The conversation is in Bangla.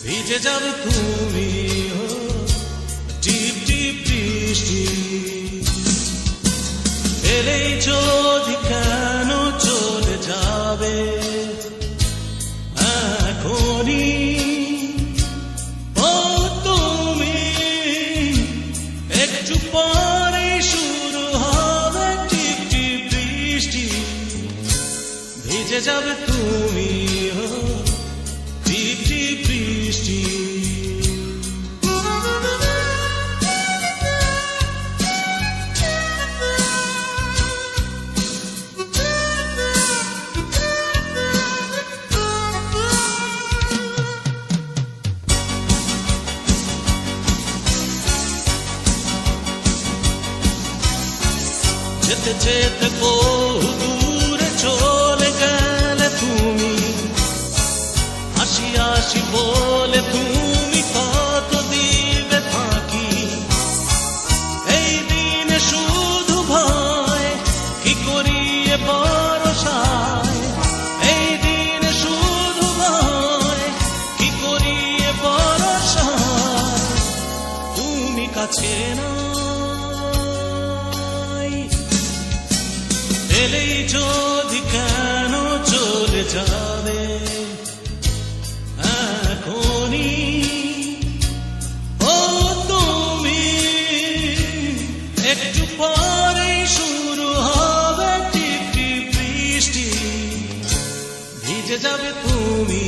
ভিজে যাবে তুমি, টিপ টিপ বৃষ্টি এলেই যদি কেন চলে যাবে এখনই। ও তুমি একটু পরে শুরু হবে টিপ টিপ বৃষ্টি, ভিজে যাবে তুমি, টিপ টিপ বৃষ্টি। যেতে যেতে বহু দূরে চলে গেলে তুমি, আসি আসি বলে তুমি কত দিবে ফাঁকি। এই দিনে শুধু ভয়, কি করিয়ে ভরসায়। এই দিনে শুধু ভয়, কি করিয়ে ভরসায়। তুমি কাছে না এলেই যদি কেন চলে যাবে এখনই। ও তুমি একটু পরে শুরু হবে টিপ টিপ বৃষ্টি, ভিজে যাবে তুমি।